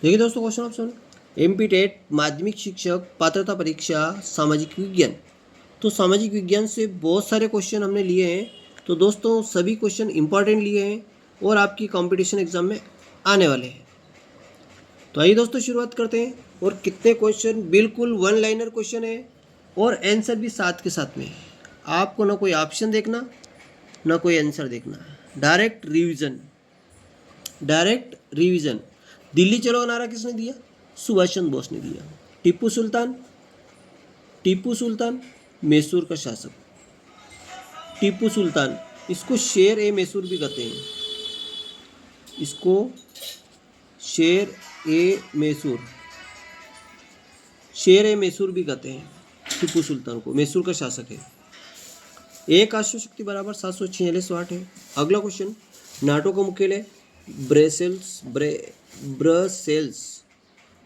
देखिए दोस्तों, question option MP TET माध्यमिक शिक्षक पात्रता परीक्षा सामाजिक विज्ञान। तो सामाजिक विज्ञान से बहुत सारे क्वेश्चन हमने लिए हैं। तो दोस्तों सभी क्वेश्चन इंपॉर्टेंट लिए हैं और आपकी कंपटीशन एग्जाम में आने वाले हैं। तो आइए दोस्तों शुरुआत करते हैं। और कितने क्वेश्चन बिल्कुल वन लाइनर क्वेश्चन है और आंसर भी साथ के साथ में है। आपको ना कोई ऑप्शन देखना ना कोई आंसर देखना, direct revision. Direct revision. Delhi चलो का नारा किसने दिया? सुभाष चंद्र बोस ने दिया। टीपू सुल्तान। टीपू सुल्तान मैसूर का शासक। टीपू सुल्तान, इसको शेर ए मैसूर भी कहते हैं। इसको शेर ए मैसूर, शेर ए मैसूर भी कहते हैं। टीपू सुल्तान को मैसूर का शासक है। एक अश्वशक्ति बराबर 746 वाट है। अगला क्वेश्चन, नाटो का मुख्यालय Brussels Brussels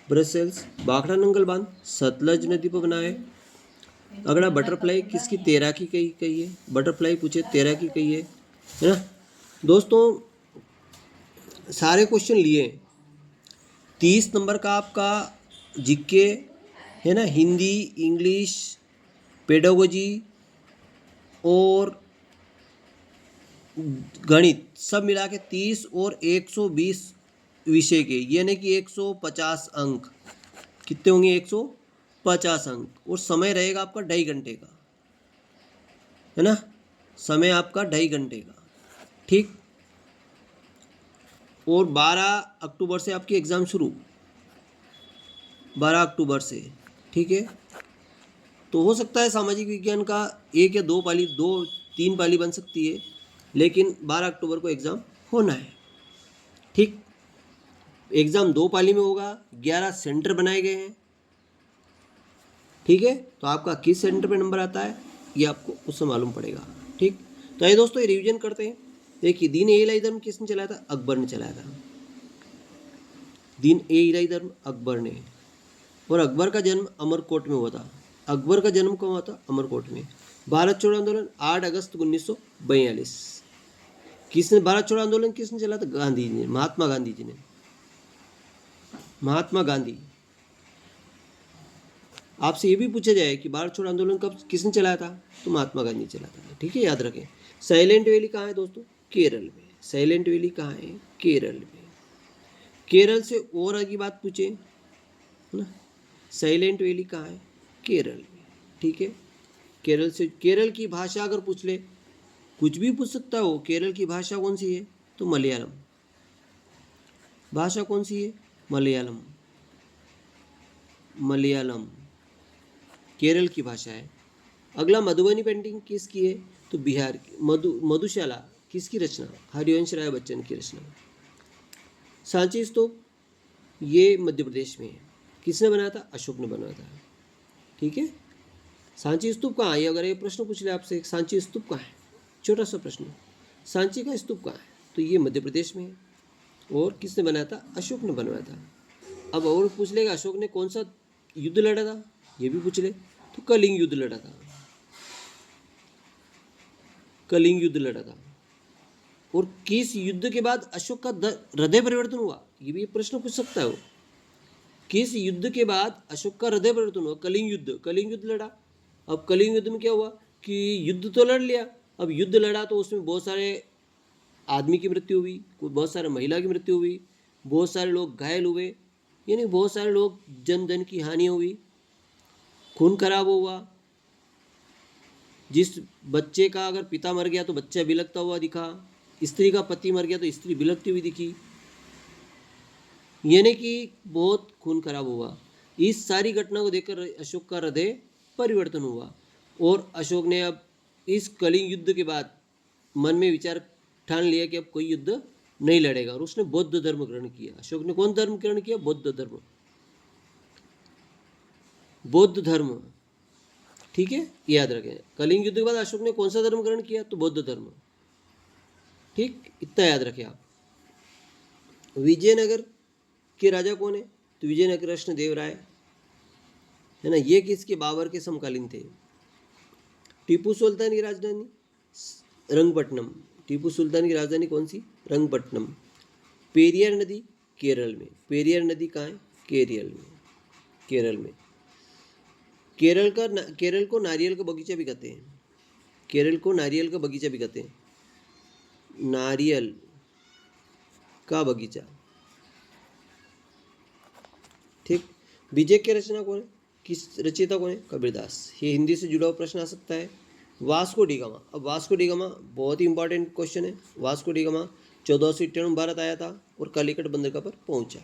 Brussels Bhakra Nangal बांध सतलज नदी पर बना है। अगला, बटरफ्लाई किसकी तैराकी कही है? बटरफ्लाई पूछे तैराकी कही है ना। दोस्तों सारे क्वेश्चन लिए। 30 नंबर का आपका जीके है ना, हिंदी, इंग्लिश, पेडागोजी और गणित सब मिला के 30 और 120 विषय के, यानी कि 150 अंक। कितने होंगे? 150 अंक। और समय रहेगा आपका 2.5 घंटे का, है ना। समय आपका 2.5 घंटे का, ठीक। और 12 अक्टूबर से आपकी एग्ज़ाम शुरू, 12 अक्टूबर से, ठीक है। तो हो सकता है सामाजिक विज्ञान का 1 या 2 पाली, 2-3 पाली बन सकती है, लेकिन 12 अक्टूबर को एग्ज़ाम होना है, ठीक। एग्ज़ाम 2 पाली में होगा, 11 सेंटर बनाए गए हैं, ठीक है। तो आपका किस सेंटर पे नंबर आता है ये आपको उससे मालूम पड़ेगा, ठीक। तो ये दोस्तों ये रिवीजन करते हैं। देखिए, दीन ए इलाही धर्म किसने चलाया था? अकबर ने चलाया था। दीन ए इलाही धर्म अकबर ने। और अकबर का जन्म अमरकोट में हुआ था। अकबर का जन्म कब हुआ था? अमरकोट में। भारत छोड़ो आंदोलन 8 अगस्त 1942। किसने भारत छोड़ो आंदोलन किसने चला था? गांधी जी ने, महात्मा गांधी जी ने। महात्मा गांधी। आपसे ये भी पूछा जाए कि भारत छोड़ो आंदोलन कब किसने चलाया था? तो महात्मा गांधी चलाया था, ठीक है, याद रखें। साइलेंट वैली कहाँ है दोस्तों? केरल में। साइलेंट वैली कहाँ है? केरल में। केरल से और आगे बात पूछे, है ना। साइलेंट वैली कहाँ है? केरल में, ठीक है। केरल से, केरल की भाषा अगर पूछ ले, कुछ भी पूछ सकता हो, केरल की भाषा कौन सी है? तो मलयालम। भाषा कौन सी है? मलयालम। मलयालम केरल की भाषा है। अगला, मधुबनी पेंटिंग किसकी है? तो बिहार की। मधुशाला किसकी रचना? हरिवंश राय बच्चन की रचना। सांची स्तूप ये मध्य प्रदेश में है। किसने बनाया था? अशोक ने बनाया था, ठीक है। सांची स्तूप कहाँ है? अगर ये प्रश्न पूछ ले आपसे, सांची स्तूप कहाँ है? छोटा सा प्रश्न, सांची का स्तूप कहाँ है? तो ये मध्य प्रदेश में है। और किसने बनाया था? अशोक ने बनवाया था। अब और पूछ लेगा अशोक ने कौन सा युद्ध लड़ा था, ये भी पूछ ले। तो कलिंग युद्ध लड़ा था। कलिंग युद्ध लड़ा था। और किस युद्ध के बाद अशोक का हृदय परिवर्तन हुआ? ये भी प्रश्न पूछ सकता है वो। किस युद्ध के बाद अशोक का हृदय परिवर्तन हुआ? कलिंग युद्ध। कलिंग युद्ध लड़ा। अब कलिंग युद्ध में क्या हुआ कि युद्ध तो लड़ लिया, अब युद्ध लड़ा तो उसमें बहुत सारे आदमी की मृत्यु हुई, बहुत सारे महिला की मृत्यु हुई, बहुत सारे लोग घायल हुए, यानी बहुत सारे लोग जन धन की हानि हुई, खून खराब हुआ। जिस बच्चे का अगर पिता मर गया तो बच्चा बिलखता हुआ दिखा, स्त्री का पति मर गया तो स्त्री बिलखती हुई दिखी, यानी कि बहुत खून खराब हुआ। इस सारी घटना को देखकर अशोक का हृदय परिवर्तन हुआ और अशोक ने अब इस कलिंग युद्ध के बाद मन में विचार ठान लिया कि अब कोई युद्ध नहीं लड़ेगा और उसने बौद्ध धर्म ग्रहण किया। अशोक ने कौन धर्म ग्रहण किया? बौद्ध धर्म। बौद्ध धर्म, ठीक है, याद रखें। कलिंग युद्ध के बाद अशोक ने कौन सा धर्म ग्रहण किया? तो बौद्ध धर्म, ठीक, इतना याद रखें आप। विजयनगर के राजा कौन है? तो विजयनगर कृष्ण देव राय, है ना। ये किसके? बाबर के समकालीन थे। टीपू सुल्तान की राजधानी रंगपट्टनम। टीपू सुल्तान की राजधानी कौन सी? रंगपट्टनम। पेरियार नदी केरल में। पेरियार नदी कहाँ है? केरल में। केरल को नारियल का बगीचा भी कहते हैं। केरल को नारियल का बगीचा भी कहते हैं। नारियल का बगीचा। ठीक। विजय की रचना कौन है? किस रचयिता कौन है? कबीरदास। ये हिंदी से जुड़ा हुआ प्रश्न आ सकता है। Vasco D gamma. अब वास्को डी गामा बहुत ही इंपॉर्टेंट क्वेश्चन है। वास्को डी गामा 1498 भारत आया था और कालीकट बंदरगाह पर पहुंचा।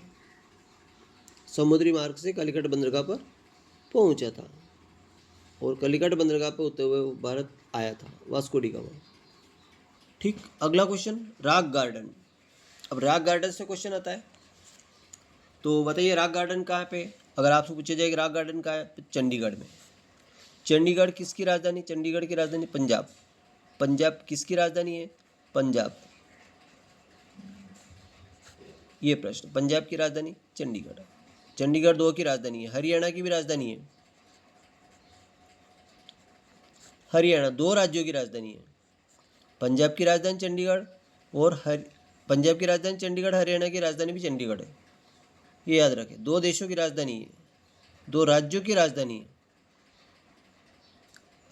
समुद्री मार्ग से कालीकट बंदरगाह पर पहुंचा था और कालीकट बंदरगाह पर होते हुए भारत आया था वास्को डी गामा। ठीक। अगला क्वेश्चन, रॉक गार्डन। अब रॉक गार्डन से क्वेश्चन आता है, तो बताइए रॉक गार्डन कहाँ पे? अगर आपसे पूछा जाए कि रॉक गार्डन कहाँ है, तो चंडीगढ़ में। चंडीगढ़ किसकी राजधानी? चंडीगढ़ की राजधानी पंजाब। पंजाब किसकी राजधानी है? पंजाब। ये प्रश्न, पंजाब की राजधानी चंडीगढ़। चंडीगढ़ 2 की राजधानी है। हरियाणा की भी राजधानी है। हरियाणा 2 राज्यों की राजधानी है। पंजाब की राजधानी चंडीगढ़ और पंजाब की राजधानी चंडीगढ़, हरियाणा की राजधानी भी चंडीगढ़ है। ये याद रखें, 2 देशों की राजधानी है, 2 राज्यों की राजधानी है।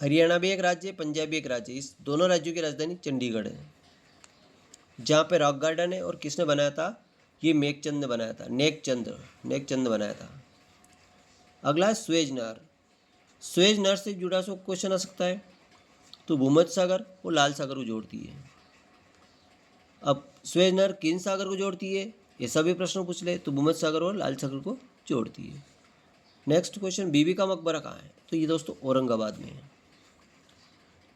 हरियाणा भी एक राज्य है, पंजाब भी एक राज्य है। इस दोनों राज्यों की राजधानी चंडीगढ़ है, जहाँ पे रॉक गार्डन है। और किसने बनाया था? ये मेघचंद ने बनाया था। नेकचंद बनाया था। अगला है स्वेज नहर। स्वेज नहर से जुड़ा सो क्वेश्चन आ सकता है, तो भूमध्य सागर और लाल सागर को जोड़ती है। अब स्वेज नहर किन सागर को जोड़ती है, ये सभी प्रश्न पूछ ले, तो भूमध्य सागर और लाल सागर को जोड़ती है। नेक्स्ट क्वेश्चन, बीबी का मकबरा कहाँ है? तो ये दोस्तों औरंगाबाद में है।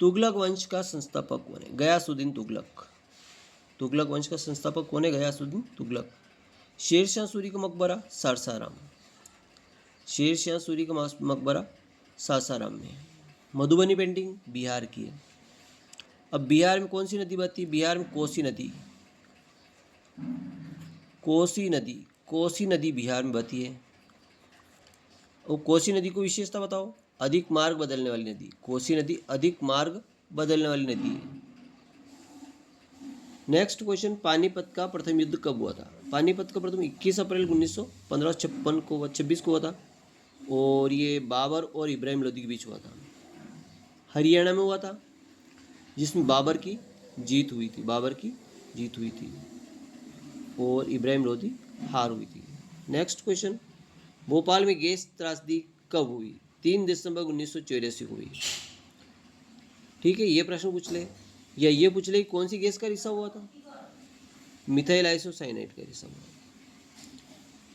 तुगलक वंश का संस्थापक कौन है? गयासुद्दीन तुगलक। तुगलक वंश का संस्थापक कौन है? गयासुद्दीन तुगलक। शेरशाह सूरी का मकबरा सासाराम। शेरशाह सूरी का मकबरा सासाराम में है। मधुबनी पेंटिंग बिहार की है। अब बिहार में कौन सी नदी बहती है? बिहार में कोसी नदी। कोसी नदी बिहार में बहती है। और कोसी नदी को विशेषता बताओ। अधिक मार्ग बदलने वाली नदी। कोसी नदी अधिक मार्ग बदलने वाली नदी है। नेक्स्ट क्वेश्चन, पानीपत का प्रथम युद्ध कब हुआ था? पानीपत का प्रथम 21 अप्रैल 1956 को हुआ था और ये बाबर और इब्राहिम लोदी के बीच हुआ था। हरियाणा में हुआ था, जिसमें बाबर की जीत हुई थी और इब्राहिम लोदी हार हुई थी। नेक्स्ट क्वेश्चन, भोपाल में गैस त्रासदी कब हुई? 3 दिसंबर 1984 को हुई। ठीक है, ये प्रश्न पूछ ले, या ये पूछ ले कौन सी गैस का रिसाव हुआ था? मिथाइल आइसोसाइनाइड का रिसाव हुआ।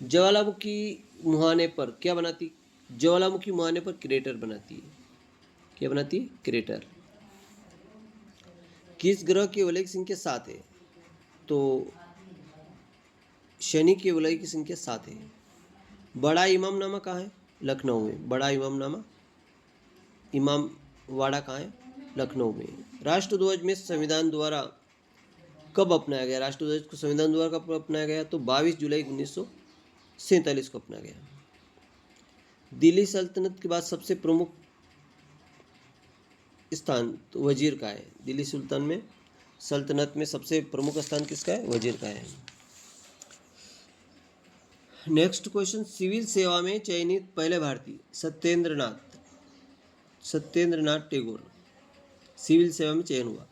ज्वालामुखी मुहाने पर क्या बनाती? ज्वालामुखी मुहाने पर क्रेटर बनाती है। क्या बनाती है? क्रेटर। किस ग्रह की वलय की संख्या 7 है? तो शनि की वलय की संख्या 7 है। बड़ा इमामनामा कहाँ है? लखनऊ में। बड़ा इमामनामा, इमाम वाड़ा कहाँ है? लखनऊ में। राष्ट्रध्वज में संविधान द्वारा कब अपनाया गया? राष्ट्रध्वज को संविधान द्वारा कब अपनाया गया? तो 22 जुलाई 1947 को अपनाया गया। दिल्ली सल्तनत के बाद सबसे प्रमुख स्थान तो वजीर का है। दिल्ली सल्तनत में सबसे प्रमुख स्थान किसका है? वजीर का है। नेक्स्ट क्वेश्चन, सिविल सेवा में चयनित पहले भारतीय? सत्येंद्रनाथ टैगोर। सिविल सेवा में चयन हुआ।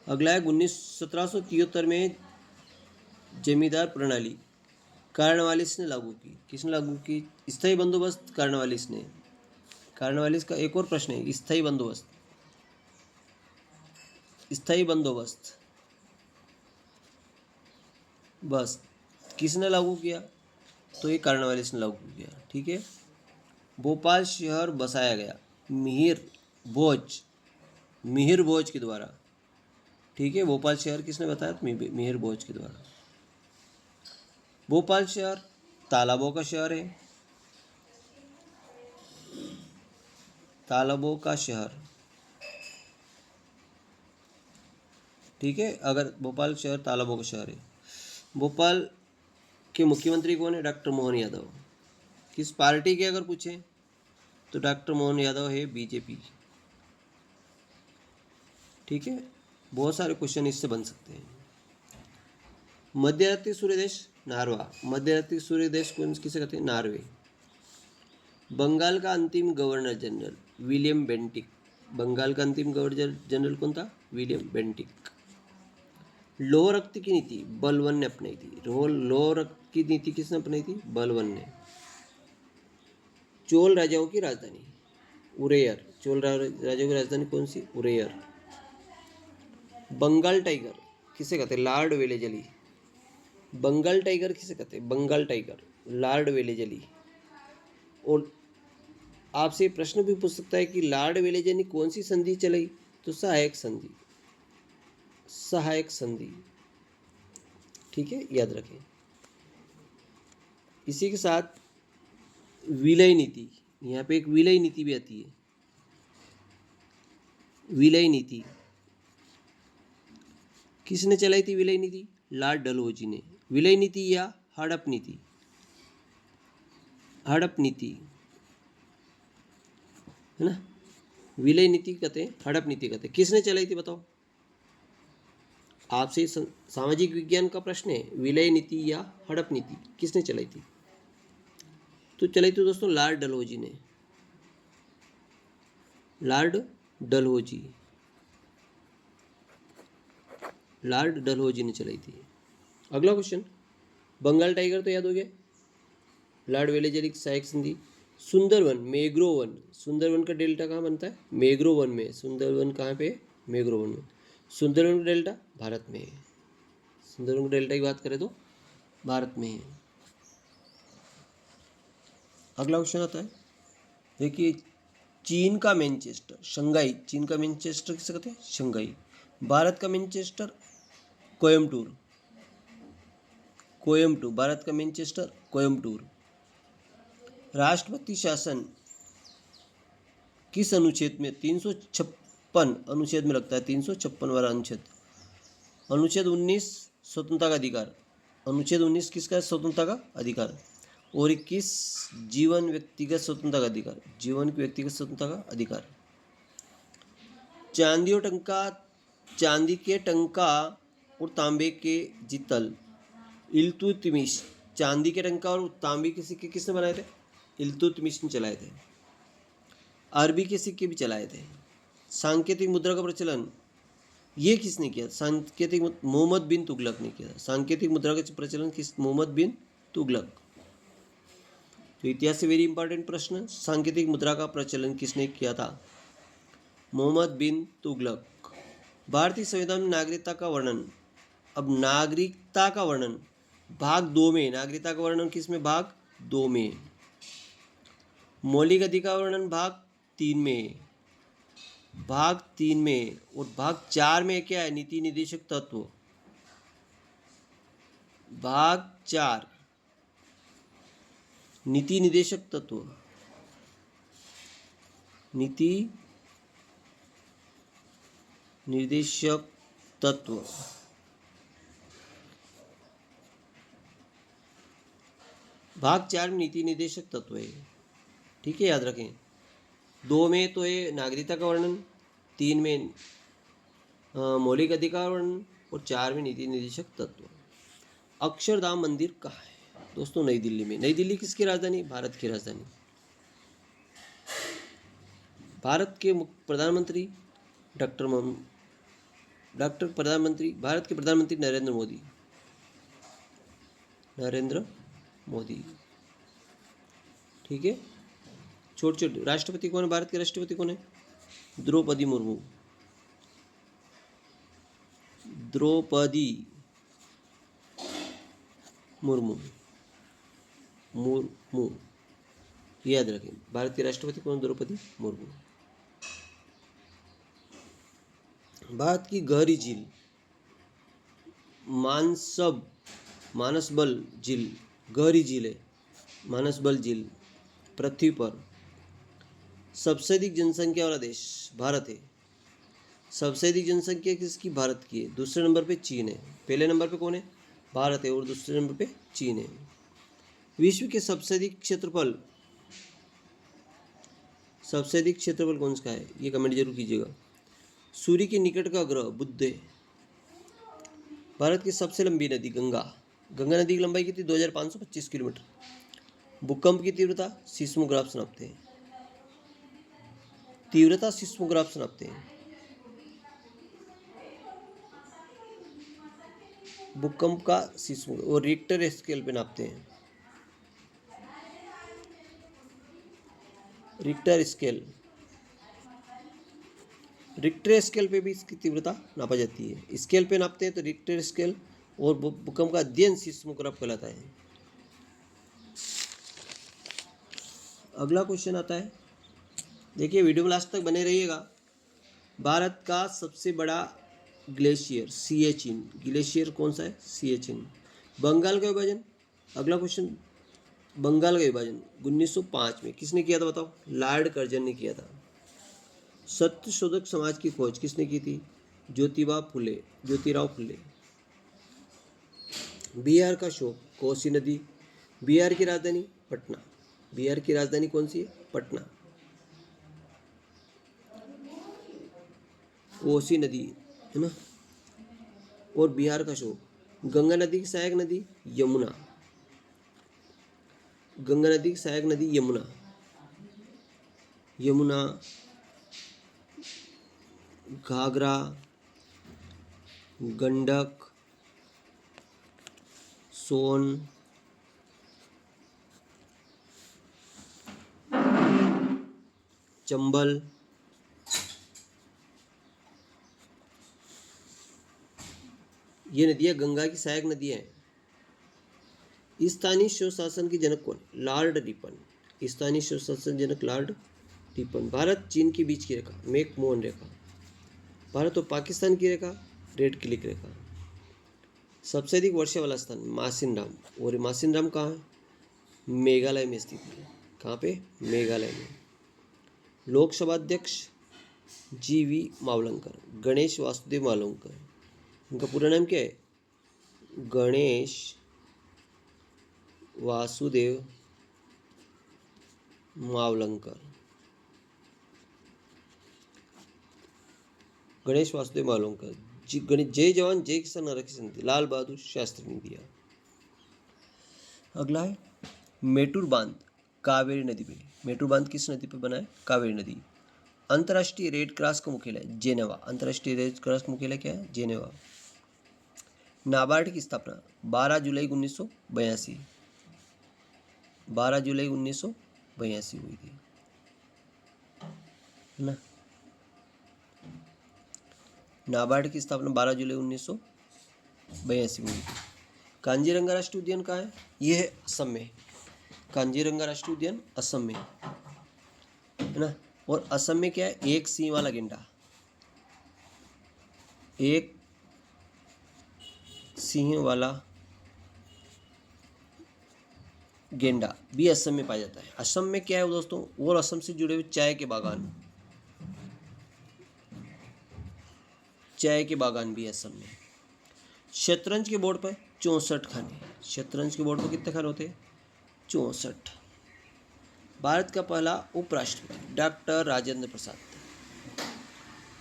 अगला है 1773 में जमींदार प्रणाली कार्नवालिस ने लागू की। किसने लागू की? स्थायी बंदोबस्त कार्नवालिस ने। कार्नवालिस का एक और प्रश्न है, स्थायी बंदोबस्त बस किसने लागू किया? तो ये कार्नवालिस ने लागू किया। ठीक है। भोपाल शहर बसाया गया मिहिर भोज के द्वारा। ठीक है, भोपाल शहर किसने बताया? मिहिर भोज के द्वारा। भोपाल शहर तालाबों का शहर है। तालाबों का शहर। ठीक है, अगर भोपाल शहर तालाबों का शहर है। भोपाल के मुख्यमंत्री कौन है? डॉक्टर मोहन यादव। किस पार्टी के अगर पूछें तो डॉक्टर मोहन यादव है बीजेपी। ठीक है, बहुत सारे क्वेश्चन इससे बन सकते हैं। मध्यरात्रि सूर्य देश नारवा। मध्यरात्रि सूर्योदय कौन किसे कहते हैं? नॉर्वे। बंगाल का अंतिम governor general William Bentinck. Bengal का अंतिम गवर्नर जनरल कौन था? William Bentinck. लौह रक्त की नीति बलवन ने अपनाई थी। लौह रक्त की नीति किसने अपनाई थी? बलवन ने। चोल राजाओं की राजधानी उरेयर। चोल राजाओं की राजधानी कौन सी? उरेयर। बंगाल टाइगर किसे कहते हैं? Lord Wellesley. बंगाल टाइगर किसे कहते हैं? Bengal tiger Lord Wellesley. और आपसे प्रश्न भी पूछ सकता है कि लॉर्ड वेलेजली ने कौन सी संधि चलाई? तो सहायक संधि। सहायक संधि, ठीक है, याद रखें। इसी के साथ विलय नीति, यहाँ पे एक विलय नीति भी आती है। विलय नीति किसने चलाई थी? विलय नीति लॉर्ड डलहौजी ने। विलय नीति या हड़प नीति? हड़प नीति है ना। विलय नीति कहते हैं, हड़प नीति कहते हैं। किसने चलाई थी बताओ? आपसे सामाजिक विज्ञान का प्रश्न है, विलय नीति या हड़प नीति किसने चलाई थी? तो चलाई थी दोस्तों लॉर्ड डलहौजी ने। लॉर्ड डलहौजी, लॉर्ड डलहौजी ने चलाई थी। अगला क्वेश्चन, बंगाल टाइगर तो याद हो गया। लॉर्ड वेलेजली की सहायक संधि। सुंदरवन, मैग्रोवन। सुंदरवन का डेल्टा कहाँ बनता है? मैग्रोवन में। सुंदरवन कहाँ पे? मैग्रोवन में। सुंदरवन का डेल्टा भारत में है। सुंदरवन का डेल्टा की बात करें तो भारत में है। अगला क्वेश्चन आता है, देखिए, चीन का मैनचेस्टर शंघाई। चीन का मैनचेस्टर किसे कहते हैं? शंघाई। भारत का मैनचेस्टर कोयम्बटूर। कोयम्बटूर, भारत का मैनचेस्टर कोयम्बटूर। राष्ट्रपति शासन किस अनुच्छेद में? 356 अनुच्छेद में लगता है। 356 वाला अनुच्छेद। अनुच्छेद 19 स्वतंत्रता का अधिकार। अनुच्छेद 19 किसका? स्वतंत्रता का अधिकार। और 21 जीवन व्यक्तिगत स्वतंत्रता का अधिकार। जीवन की व्यक्तिगत स्वतंत्रता का अधिकार। चांदी और टंका, चांदी के टंका और तांबे के जितल इल्तुतमिश। चांदी के टंका और तांबे के सिक्के किसने बनाए थे? इल्तुतमिश ने चलाए थे। अरबी के सिक्के भी चलाए थे। सांकेतिक मुद्रा का प्रचलन ये किसने किया? सांकेतिक मोहम्मद बिन तुगलक ने किया। सांकेतिक मुद्रा का प्रचलन किस? मोहम्मद बिन तुगलक। तो इतिहास से वेरी इंपॉर्टेंट प्रश्न, सांकेतिक मुद्रा का प्रचलन किसने किया था? मोहम्मद बिन तुगलक। भारतीय संविधान में नागरिकता का वर्णन। अब नागरिकता का वर्णन भाग 2 में। नागरिकता का वर्णन किस में? भाग 2 में। मौलिक अधिकार वर्णन भाग 3 में। भाग 3 में। और भाग 4 में क्या है? नीति निर्देशक तत्व। भाग 4 नीति निर्देशक तत्व। नीति निर्देशक तत्व। भाग 4 में नीति निर्देशक तत्व है, ठीक है, याद रखें। 2 में तो ये नागरिकता का वर्णन, 3 में मौलिक अधिकार वर्णन और 4 में नीति निर्देशक तत्व। अक्षरधाम मंदिर कहाँ है? दोस्तों नई दिल्ली में। नई दिल्ली किसकी राजधानी? भारत की राजधानी। भारत के प्रधानमंत्री भारत के प्रधानमंत्री नरेंद्र मोदी। नरेंद्र मोदी, ठीक है। छोटे राष्ट्रपति कौन है? भारत के राष्ट्रपति कौन है? द्रौपदी मुर्मू। द्रौपदी मुर्मू। मुर्मू, याद रखें। भारत के राष्ट्रपति कौन? द्रौपदी मुर्मू। भारत की गहरी झील मानसबल झील, गहरी झील है मानसबल झील। पृथ्वी पर सबसे अधिक जनसंख्या वाला देश भारत है। सबसे अधिक जनसंख्या किसकी? भारत की है। दूसरे नंबर पे चीन है। पहले नंबर पे कौन है? भारत है। और दूसरे नंबर पे चीन है। विश्व के सबसे अधिक क्षेत्रफल कौन सा है? ये कमेंट जरूर कीजिएगा। सूर्य के निकट का ग्रह बुध है। भारत की सबसे लंबी नदी गंगा। गंगा नदी की लंबाई कितनी 2525 किलोमीटर। भूकंप की तीव्रता सिस्मोग्राफ से नापते हैं। तीव्रता सिस्मोग्राफ से नापते हैं। भूकंप का सिस्मो और रिक्टर स्केल पे नापते हैं। रिक्टर स्केल, रिक्टर स्केल पे भी इसकी तीव्रता नापा जाती है। स्केल पे नापते हैं तो रिक्टर स्केल, और भूकंप का अध्ययन सिस्मोग्राफ कहलाता है। अगला क्वेश्चन आता है, देखिए वीडियो में लास्ट तक बने रहिएगा। भारत का सबसे बड़ा ग्लेशियर सियाचिन, ग्लेशियर कौन सा है? सियाचिन। बंगाल का विभाजन, अगला क्वेश्चन, बंगाल का विभाजन 1905 में किसने किया था बताओ? लॉर्ड कर्जन ने किया था। सत्यशोधक समाज की खोज किसने की थी? ज्योतिराव फुले। बिहार का शोक, कोसी नदी। बिहार की राजधानी पटना। बिहार की राजधानी कौन सी है? पटना। कोसी नदी है ना। और बिहार का शोक, गंगा नदी की सहायक नदी यमुना। गंगा नदी की सहायक नदी यमुना। यमुना, घाघरा, गंडक, सोन, चंबल, ये नदियाँ गंगा की सहायक नदियाँ हैं। स्थानीय स्वशासन की जनक कौन? Lord Ripon. स्थानीय स्वशासन जनक लॉर्ड रिपन। भारत चीन के बीच की रेखा मैकमोहन रेखा। भारत और पाकिस्तान की रेखा रेड क्लिक रेखा। सबसे अधिक वर्षा वाला स्थान मासिनराम, और मासिनराम कहाँ है? मेघालय में स्थित है। कहाँ पे? मेघालय में। लोकसभा अध्यक्ष जीवी मावलंकर, गणेश वासुदेव मावलंकर। इनका पूरा नाम क्या है? गणेश वासुदेव मावलंकर। गणेश वासुदेव मावलंकर। जय जवान जय किसान आरक्षण लाल बहादुर शास्त्री ने दिया। अगला है मेटूर बांध, कावेरी नदी पे। मेटूर बांध किस नदी पे बना है? कावेरी नदी। अंतर्राष्ट्रीय रेड क्रॉस का मुख्यालय जेनेवा। अंतर्राष्ट्रीय रेड क्रॉस का मुख्यालय क्या है? जेनेवा। नाबार्ड की स्थापना 12 जुलाई 1982। 12 जुलाई 1982 हुई थी, है ना। नाबार्ड की स्थापना 12 जुलाई 1982 में हुई थी। कांजीरंगा राष्ट्रीय उद्यान कहाँ है? ये है असम में। कांजीरंगा राष्ट्रीय उद्यान असम में, है ना। और असम में क्या है? एक सिंह वाला गेंडा, एक सिंह वाला गेंडा भी असम में पाया जाता है। असम में क्या है दोस्तों? और असम से जुड़े हुए चाय के बागान, चाय के बागान भी असम में। शतरंज के बोर्ड पर 64 खाने। शतरंज के बोर्ड पर कितने खाने होते हैं? 64। भारत का पहला उपराष्ट्रपति डॉक्टर राजेंद्र प्रसाद,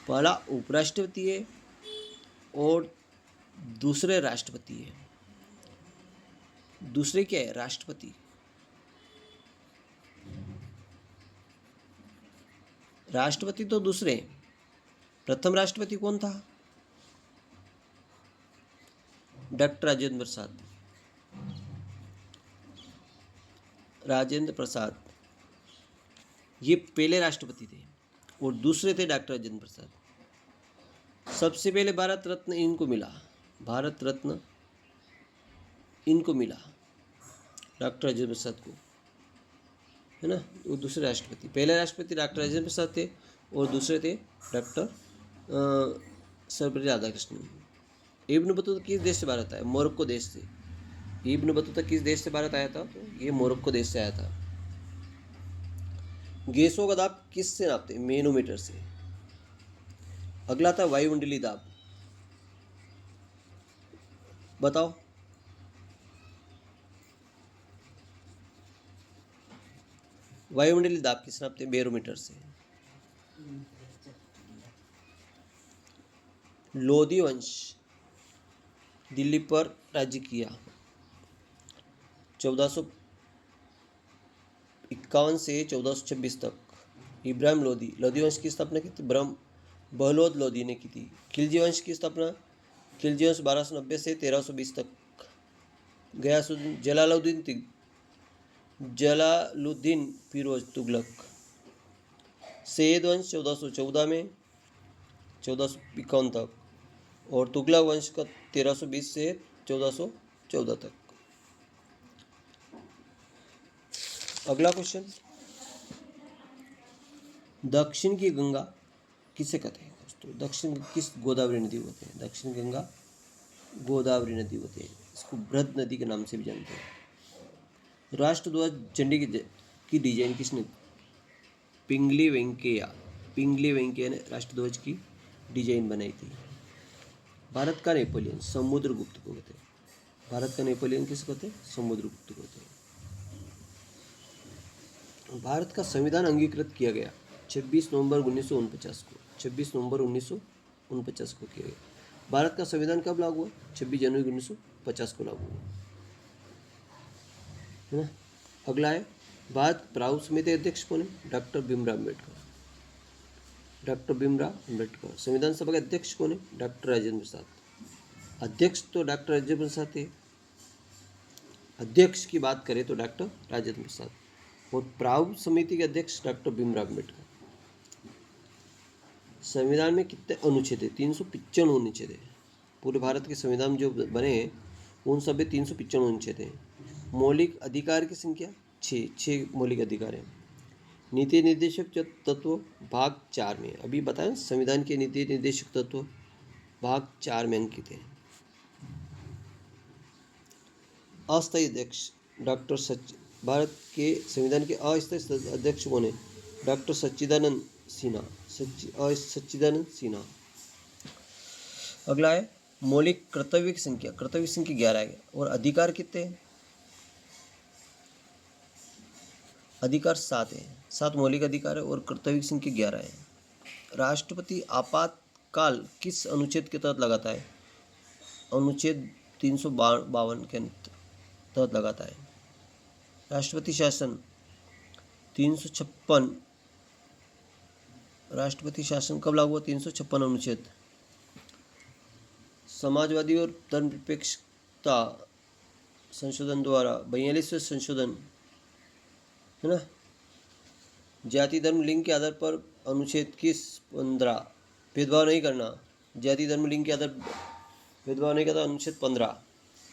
पहला उपराष्ट्रपति है और दूसरे राष्ट्रपति है। दूसरे क्या है? राष्ट्रपति। राष्ट्रपति तो दूसरे, प्रथम राष्ट्रपति कौन था? डॉक्टर राजेंद्र प्रसाद। राजेंद्र प्रसाद ये पहले राष्ट्रपति थे और दूसरे थे डॉक्टर राजेंद्र प्रसाद। सबसे पहले भारत रत्न इनको मिला, भारत रत्न इनको मिला डॉक्टर राजेंद्र प्रसाद को, है ना। वो दूसरे राष्ट्रपति, पहले राष्ट्रपति डॉक्टर राजेंद्र प्रसाद थे और दूसरे थे doctor Sarvepalli Radhakrishnan. Ibn Battuta किस देश से भारत आया? मोरक्को देश से। इब्न बतूता किस देश से भारत आया था? तो ये मोरक्को देश से आया था। गैसों का दाब किस से नापते हैं? मैनोमीटर से। अगला था वायुमंडलीय दाब, बताओ। वायुमंडलीय दाब किस नापते हैं? बैरोमीटर से। लोधी वंश दिल्ली पर राज्य किया, 1451 से 1426 तक। इब्राहिम लोदी, लोदी वंश की स्थापना की थी बहलोद लोदी ने की थी। खिलजी वंश की स्थापना, खिलजी वंश 1290 से 1320 तक। गयासुद्दीन जलालुद्दीन फिरोज तुगलक। सैयद वंश 1414 में 1451 तक, और तुगलक वंश का 1320 से 1414 तक। अगला क्वेश्चन, दक्षिण की गंगा किसे कहते हैं दोस्तों? दक्षिण किस गोदावरी नदी को कहते हैं? दक्षिण गंगा गोदावरी नदी होते हैं। इसको बृहद नदी के नाम से भी जानते हैं। राष्ट्रध्वज झंडे की डिजाइन किसने? पिंगली वेंकैया ने राष्ट्रध्वज की डिजाइन बनाई थी। भारत का नेपोलियन समुद्रगुप्त को कहते हैं। भारत का नेपोलियन किसको कहते हैं? समुद्रगुप्त को कहते हैं। भारत का संविधान अंगीकृत किया गया 26 नवंबर 1949 को। 26 नवंबर 1949 को किया गया। भारत का संविधान कब लागू हुआ? 26 जनवरी 1950 को लागू हुआ, है ना। अगला है, भारत प्रारूप समिति अध्यक्ष कौन है? डॉक्टर भीमराव अम्बेडकर। संविधान सभा के अध्यक्ष कौन है? डॉक्टर राजेंद्र प्रसाद। अध्यक्ष तो डॉक्टर राजेंद्र प्रसाद थे। अध्यक्ष की बात करें तो डॉक्टर राजेंद्र प्रसाद, और प्रारूप समिति के अध्यक्ष डॉक्टर भीमराव अम्बेडकर। संविधान में कितने अनुच्छेद है? 355 अनुच्छेद है। पूरे भारत के संविधान जो बने हैं उन सब में 355 अनुच्छेद हैं। मौलिक अधिकार की संख्या 6 मौलिक अधिकार हैं। नीति निर्देशक तत्व भाग 4 में, अभी बताएं, संविधान के नीति निर्देशक तत्व भाग 4 में अंकित है। अस्थायी अध्यक्ष डॉक्टर भारत के संविधान के अस्थायी अध्यक्ष कौन है? डॉक्टर सच्चिदानंद सिन्हा। अगला है, मौलिक कर्तव्य की संख्या 11 है, और अधिकार कितने हैं? अधिकार 7 है। 7 मौलिक अधिकार है, और कर्तव्य की संख्या 11 है। राष्ट्रपति आपातकाल किस अनुच्छेद के तहत लगाता है? अनुच्छेद 352 के तहत लगाता है। राष्ट्रपति शासन 356, राष्ट्रपति शासन कब लागू हुआ? 356 अनुच्छेद। समाजवादी और धर्मनिरपेक्षता संशोधन द्वारा 42वें संशोधन, है ना। जाति धर्म लिंग के आधार पर अनुच्छेद 15, भेदभाव नहीं करना। जाति धर्म लिंग के आधार भेदभाव नहीं करता, अनुच्छेद 15।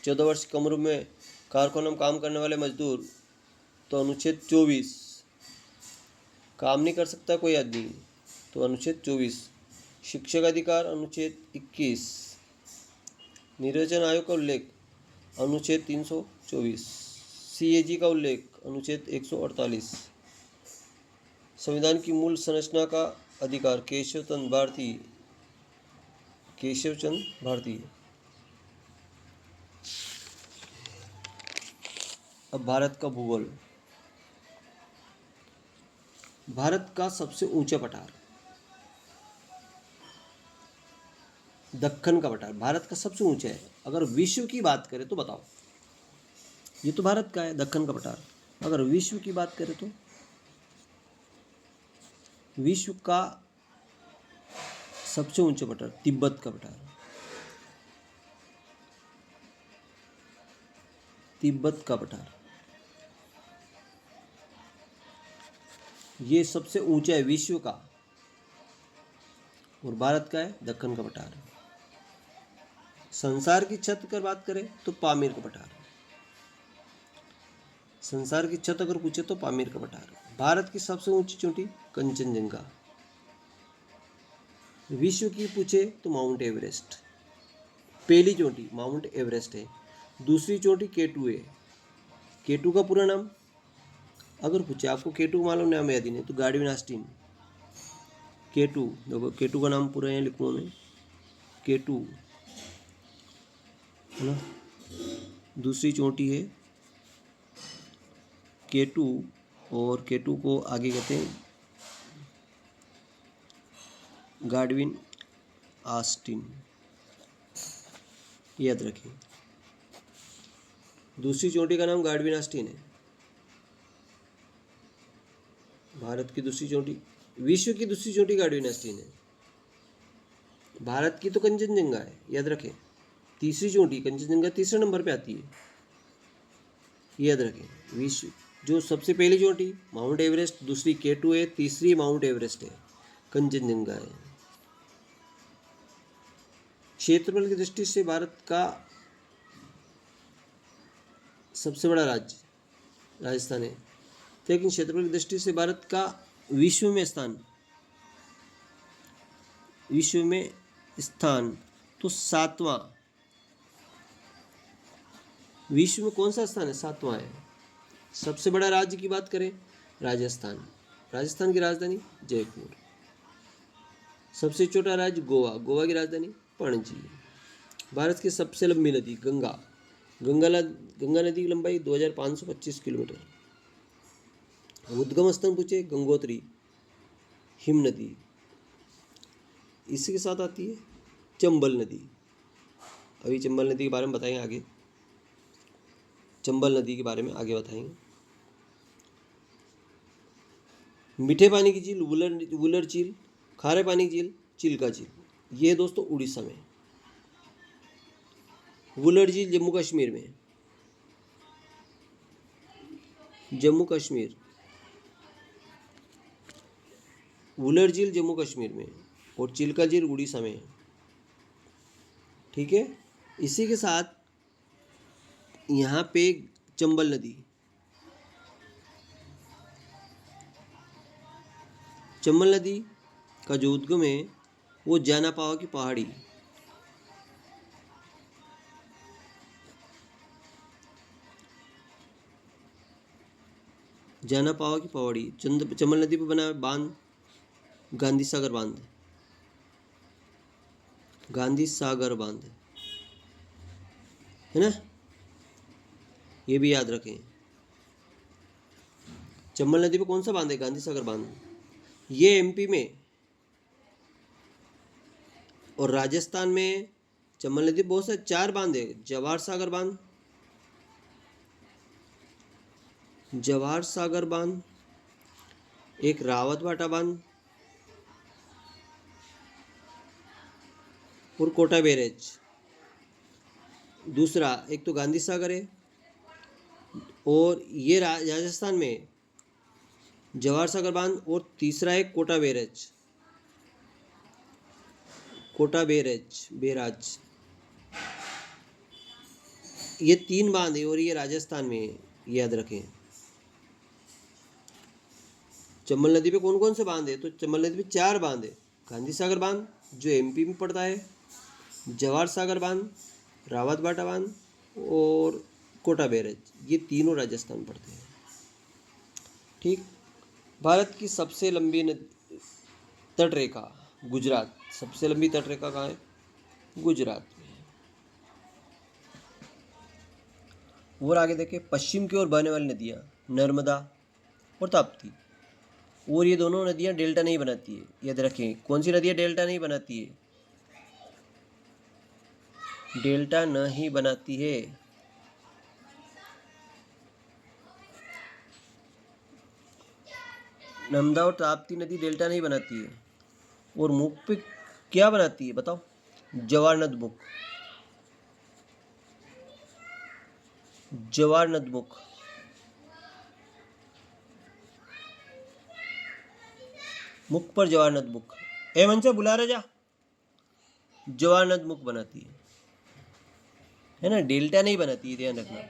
14 वर्ष की उम्र में कारखानों में काम करने वाले मजदूर, तो अनुच्छेद 24। काम नहीं कर सकता कोई आदमी, तो अनुच्छेद 24। शिक्षक अधिकार अनुच्छेद 21। निर्वाचन आयोग का उल्लेख अनुच्छेद 324। CAG का उल्लेख अनुच्छेद 148। संविधान की मूल संरचना का अधिकार केशवचंद्र भारती। अब भारत का भूगोल। भारत का सबसे ऊंचा पठार दक्कन का पठार भारत का सबसे ऊंचा है। अगर विश्व की बात करें तो बताओ, ये तो भारत का है दक्कन का पठार। अगर विश्व की बात करें तो विश्व का सबसे ऊंचा पठार तिब्बत का पठार। तिब्बत का पठार ये सबसे ऊंचा है विश्व का, और भारत का है दक्कन का पठार। संसार की छत कर बात करें तो पामीर का पठार। संसार की छत अगर पूछे तो पामीर का पठार। भारत की सबसे ऊंची चोटी कंचनजंगा। विश्व की पूछे तो माउंट एवरेस्ट। पहली चोटी माउंट एवरेस्ट है। दूसरी चोटी केटू है। केटू का पूरा नाम अगर पूछे, आपको केटू मालूम नाम याद ही नहीं तो गार्डविन ऑस्टिन। केटू, देखो केटू का नाम पूरा है लिखूँ मैं, केटू, है ना। दूसरी चोटी है केटू, और केटू को आगे कहते हैं गार्डविन ऑस्टिन, याद रखें। दूसरी चोटी का नाम गार्डविन आस्टीन है। भारत की दूसरी चोटी, विश्व की दूसरी चोटी गार्डविन आस्टीन है। भारत की तो कंचनजंगा है, याद रखें। तीसरी चोटी कंचनजंगा तीसरे नंबर पे आती है, याद रखें। विश्व जो सबसे पहली चोटी माउंट एवरेस्ट, दूसरी K2 है, तीसरी माउंट एवरेस्ट है, कंचनजंगा है। क्षेत्रफल की दृष्टि से भारत का सबसे बड़ा राज्य राजस्थान है, लेकिन क्षेत्रफल की दृष्टि से भारत का विश्व में स्थान तो 7वां। विश्व में कौन सा स्थान है? 7वां है। सबसे बड़ा राज्य की बात करें, राजस्थान। राजस्थान की राजधानी जयपुर। सबसे छोटा राज्य गोवा, गोवा की राजधानी पणजी। भारत की सबसे लंबी नदी गंगा, गंगा नदी की लंबाई 2525 किलोमीटर। उद्गम स्थल पूछे, गंगोत्री हिम नदी। इसी के साथ आती है चंबल नदी। अभी चंबल नदी के बारे में बताएंगे आगे, चंबल नदी के बारे में आगे बताएंगे। मीठे पानी की झील वुलर झील, खारे पानी की झील चिल्का झील, ये दोस्तों उड़ीसा में। वुलर झील जम्मू कश्मीर में, जम्मू कश्मीर। वुलर झील जम्मू कश्मीर में और चिल्का झील उड़ीसा में, ठीक है। इसी के साथ यहाँ पे चंबल नदी, चंबल नदी का जो उद्गम है वो जानापावा की पहाड़ी, जानापावा की पहाड़ी। चंबल नदी पर बना है बांध, गांधी सागर बांध, गांधी सागर बांध, है ना, ये भी याद रखें। चंबल नदी पे कौन सा बांध है? गांधी सागर बांध। ये एमपी में और राजस्थान में चंबल नदी बहुत सारे 4 बांध है। जवाहर सागर बांध, जवाहर सागर बांध, एक रावत भाटा बांध और कोटा बैरेज। दूसरा एक तो गांधी सागर है, और ये राजस्थान में जवाहर सागर बांध, और तीसरा है कोटा बैरेज, कोटा बैराज। ये 3 बांध है और ये राजस्थान में है, याद रखें। चंबल नदी पे कौन कौन से बांध है? तो चंबल नदी पे 4 बांध है। गांधी सागर बांध जो एमपी में पड़ता है, जवाहर सागर बांध, रावत भाटा बांध और कोटा बैरेज, ये तीनों राजस्थान में पड़ते हैं, ठीक। भारत की सबसे लंबी तटरेखा गुजरात। सबसे लंबी तटरेखा कहाँ है? गुजरात में। और आगे देखें, पश्चिम की ओर बहने वाली नदियाँ नर्मदा और ताप्ती, और ये दोनों नदियाँ डेल्टा नहीं बनाती है, याद रखें। कौन सी नदियाँ डेल्टा नहीं बनाती है? डेल्टा नहीं बनाती है। नर्मदा और ताप्ती नदी डेल्टा नहीं बनाती है। और मुख पे क्या बनाती है बताओ? जवार नदमुख, जवार नदमुख। मुख पर जवार नदमुख, ए मनसा बुला रहा जा, जवार नदमुख बनाती है ना, डेल्टा नहीं बनाती है, ध्यान रखना।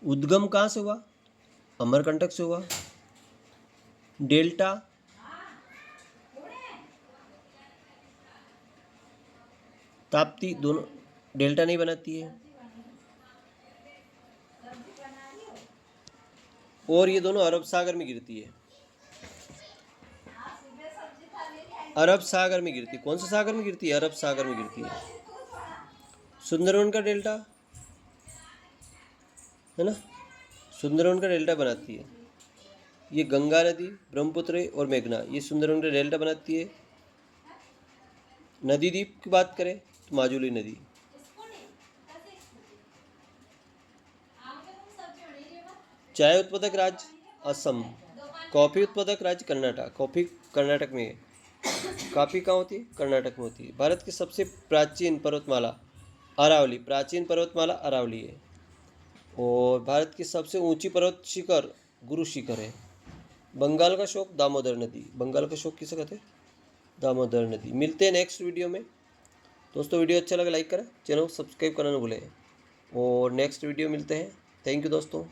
उद्गम कहाँ से हुआ? अमरकंटक से हुआ। डेल्टा ताप्ती दोनों डेल्टा नहीं बनाती है, और ये दोनों अरब सागर में गिरती है। अरब सागर में गिरती है। कौन सा सागर में गिरती है? अरब सागर में गिरती है। सुंदरवन का डेल्टा है ना, सुंदरवन का डेल्टा बनाती है। ये गंगा नदी, ब्रह्मपुत्र और मेघना, ये सुंदरवन का डेल्टा बनाती है। नदी द्वीप की बात करें तो माजुली नदी, चाय उत्पादक राज्य असम, कॉफ़ी उत्पादक राज्य कर्नाटक, कॉफ़ी कर्नाटक में है, कॉफ़ी कहाँ होती है? कर्नाटक में होती है। भारत की सबसे प्राचीन पर्वतमाला अरावली, प्राचीन पर्वतमाला अरावली है। और भारत की सबसे ऊंची पर्वत शिखर गुरु शिखर है। बंगाल का शोक दामोदर नदी, बंगाल का शोक किसे कहते हैं? दामोदर नदी। मिलते हैं नेक्स्ट वीडियो में। दोस्तों वीडियो अच्छा लगा लाइक करें, चैनल को सब्सक्राइब करना ना भूलें और नेक्स्ट वीडियो मिलते हैं। थैंक यू दोस्तों।